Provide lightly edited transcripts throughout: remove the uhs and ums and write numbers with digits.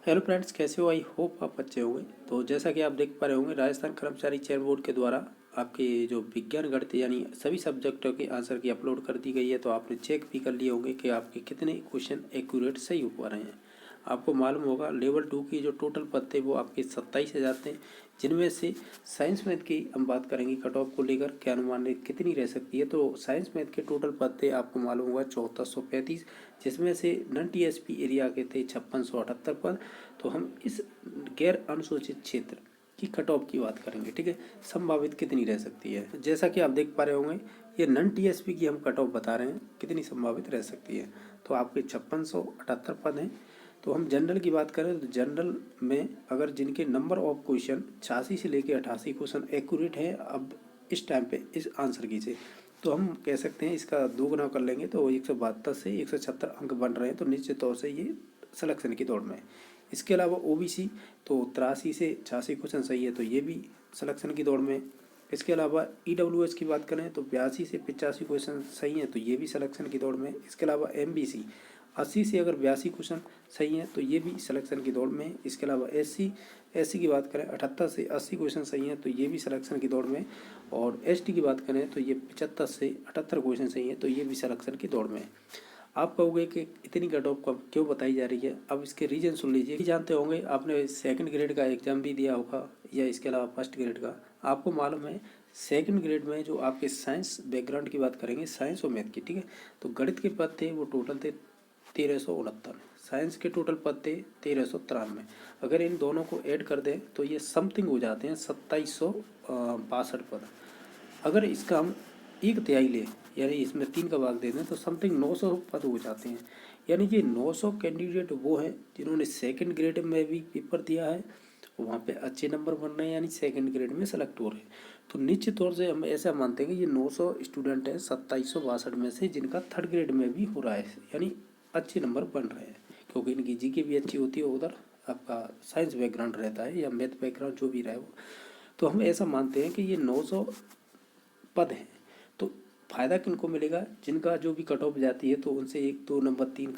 Hello friends, कैसे हो? I hope आप अच्छे होंगे। तो जैसा कि आप देख पा रहे होंगे, राजस्थान कर्मचारी चयन बोर्ड के द्वारा आपके जो विज्ञान गणित यानी सभी सब्जेक्टों के आंसर की अपलोड कर दी गई है। तो आपने चेक भी कर लिए होंगे कि आपके कितने क्वेश्चन एक्यूरेट सही हो पा रहे हैं। आपको मालूम होगा लेवल 2 की जो टोटल पद थे वो आपके 27,000 थे, जिनमें से साइंस मैथ की हम बात करेंगे कट ऑफ को लेकर क्या अनुमान कितनी रह सकती है। तो साइंस मैथ के टोटल पद थे आपको मालूम होगा 7435, जिसमें से नॉन टीएसपी एरिया के थे 5678 पद। तो हम इस गैर अनुसूचित क्षेत्र की कट ऑफ की बात करेंगे, ठीक है। संभावित कितनी रह सकती है, जैसा कि आप देख पा रहे होंगे ये नॉन टीएसपी की हम कट ऑफ बता रहे हैं कितनी संभावित रह सकती है। तो आपके 5678 पद हैं। तो हम जनरल की बात करें तो जनरल में अगर जिनके नंबर ऑफ क्वेश्चन 86 से लेकर 88 क्वेश्चन एक्यूरेट है अब इस टाइम पे इस आंसर की से, तो हम कह सकते हैं इसका 2 गुना कर लेंगे तो 172 से 176 अंक बन रहे हैं। तो निश्चित तौर से ये सिलेक्शन की दौड़ में है। इसके अलावा ओबीसी तो 83 से 86 क्वेश्चन सही है, तो ये भी सिलेक्शन की दौड़ में है। इसके अलावा ईडब्ल्यूएस की बात करें तो 82 से 85 क्वेश्चन सही हैं, तो ये भी सिलेक्शन की दौड़ में है। इसके अलावा एमबीसी 80 से अगर 82 क्वेश्चन सही हैं तो ये भी सिलेक्शन की दौड़ में है। इसके अलावा एससी की बात करें 78 से 80 क्वेश्चन सही हैं, तो ये भी सिलेक्शन की दौड़ में है। और एसटी की बात करें तो ये 75 से 78 क्वेश्चन सही हैं, तो ये भी सिलेक्शन की दौड़ में है। आप कहोगे कि इतनी कट ऑफ क्यों बताई जा रही है, अब इसके रीजन सुन लीजिए। जानते होंगे आपने सेकंड ग्रेड का एग्जाम भी दिया होगा या इसके अलावा फर्स्ट ग्रेड का। आपको मालूम है सेकंड ग्रेड में जो आपके साइंस बैकग्राउंड की बात करेंगे, साइंस और मैथ की, ठीक है। तो गणित के पद थे वो टोटल थे 1369, साइंस के टोटल पद थे 1393। अगर इन दोनों को ऐड कर दें तो ये समथिंग हो जाते हैं 2762 पद। अगर इसका हम एक तिहाई ले यानी इसमें 3 का भाग दे दें तो समथिंग 900 पद हो जाते हैं। यानी कि 900 कैंडिडेट वो हैं जिन्होंने सेकंड ग्रेड में भी पेपर दिया है, वहाँ पे अच्छे नंबर बन रहे हैं यानी सेकंड ग्रेड में सेलेक्ट हो रहे हैं। तो निश्चित तौर से हम ऐसा मानते हैं कि ये 900 स्टूडेंट हैं 2762 में से जिनका थर्ड ग्रेड में भी हो रहा है, यानी अच्छे नंबर बन रहे हैं, क्योंकि इनकी जीके भी अच्छी होती है, उधर आपका साइंस बैकग्राउंड रहता है या मैथ बैकग्राउंड जो भी रहे वो। तो हम ऐसा मानते हैं कि ये 900 पद हैं। तो फायदा किनको मिलेगा, जिनका जो भी कट ऑफ जाती है तो उनसे 1 2 नंबर 3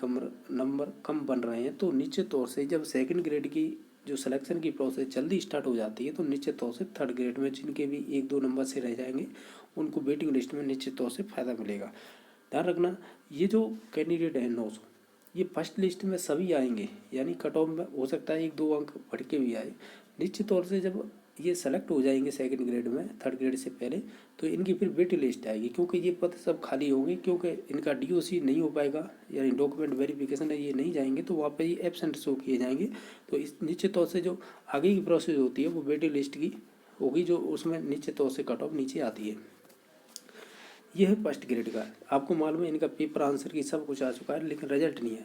नंबर कम बन रहे हैं। तो निश्चित तौर से जब सेकंड ग्रेड की जो सिलेक्शन की प्रोसेस जल्दी स्टार्ट हो जाती है तो निश्चित तौर से थर्ड ग्रेड में जिनके भी 1 2 नंबर से रह जाएंगे उनको वेटिंग लिस्ट में निश्चित तौर से फायदा मिलेगा। ध्यान रखना, ये जो कैंडिडेट है 900 ये फर्स्ट लिस्ट में सभी आएंगे, यानी कट ऑफ में हो सकता है 1 2 अंक बढ़ के भी आए। निश्चित तौर से जब ये सेलेक्ट हो जाएंगे सेकंड ग्रेड में थर्ड ग्रेड से पहले तो इनकी फिर वेटिंग लिस्ट आएगी, क्योंकि ये पद सब खाली होंगे, क्योंकि इनका डीओसी नहीं हो पाएगा यानी डॉक्यूमेंट वेरिफिकेशन है ये नहीं जाएंगे, तो वहाँ पे ये एब्सेंट शो किए जाएंगे। तो इस निश्चित तौर से जो आगे की प्रोसेस होती है वो वेटिंग लिस्ट की होगी, जो उसमें निश्चित तौर से कट ऑफ नीचे आती है। ये है फर्स्ट ग्रेड का। आपको मालूम है इनका पेपर आंसर की सब कुछ आ चुका है लेकिन रिजल्ट नहीं आया।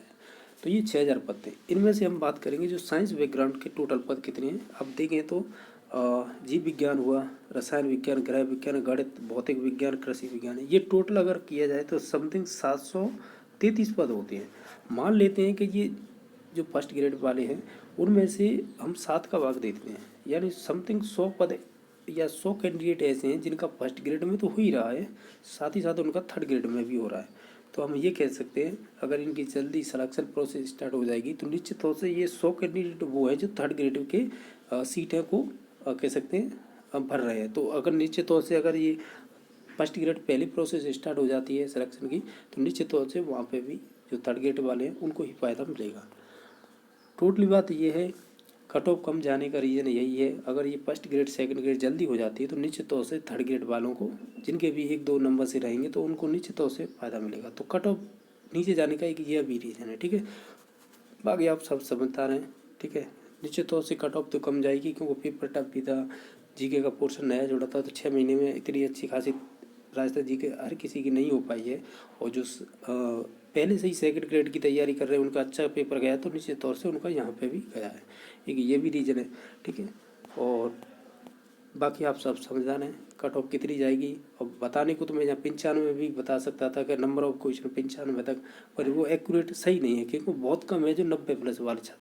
तो ये 6000 पद थे। इनमें से हम बात करेंगे जो साइंस बैकग्राउंड के टोटल पद कितने हैं। अब देखें तो जीव विज्ञान हुआ, रसायन विज्ञान, गृह विज्ञान, गणित, भौतिक विज्ञान, कृषि विज्ञान है, ये टोटल अगर किया जाए तो समथिंग 733 पद होते हैं। मान लेते हैं कि ये जो फर्स्ट ग्रेड वाले हैं उनमें से हम 7 का भाग देते हैं, यानी समथिंग 100 पद या 100 कैंडिडेट ऐसे हैं जिनका फर्स्ट ग्रेड में तो हो ही रहा है, साथ ही साथ उनका थर्ड ग्रेड में भी हो रहा है। तो हम ये कह सकते हैं अगर इनकी जल्दी सिलेक्शन प्रोसेस स्टार्ट हो जाएगी तो निश्चित तौर से ये 100 कैंडिडेट वो है जो थर्ड ग्रेड के सीटें को कह सकते हैं भर रहे हैं। तो अगर निश्चित तौर से अगर ये फर्स्ट ग्रेड पहली प्रोसेस स्टार्ट हो जाती है सिलेक्शन की तो निश्चित तौर से वहाँ पे भी जो थर्ड ग्रेड वाले हैं उनको ही फ़ायदा मिलेगा। टोटली बात ये है, कट ऑफ कम जाने का रीज़न यही है। अगर ये फर्स्ट ग्रेड सेकंड ग्रेड जल्दी हो जाती है तो निश्चित तौर से थर्ड ग्रेड वालों को जिनके भी 1 2 नंबर से रहेंगे तो उनको निश्चित तौर से फ़ायदा मिलेगा। तो कट ऑफ नीचे जाने का एक यह भी रीज़न है, ठीक है। बाकी आप सब समझता रहें, ठीक है। निश्चित तौर से कट ऑफ तो कम जाएगी क्योंकि पेपर टफ भी था, जीके का पोर्शन नया जुड़ा था, तो 6 महीने में इतनी अच्छी खासी राजस्थान जीके हर किसी की नहीं हो पाई है। और जो पहले से ही सेकंड ग्रेड की तैयारी कर रहे हैं उनका अच्छा पेपर गया तो निश्चित तौर से उनका यहाँ पे भी गया है, एक ये भी रीज़न है, ठीक है। और बाकी आप सब समझदार हैं, कट ऑफ कितनी जाएगी और बताने को तो मैं यहाँ 95 भी बता सकता था कि नंबर ऑफ क्वेश्चन 95 तक, पर वो एक्यूरेट सही नहीं है क्योंकि बहुत कम है जो 90+ वाले छात्र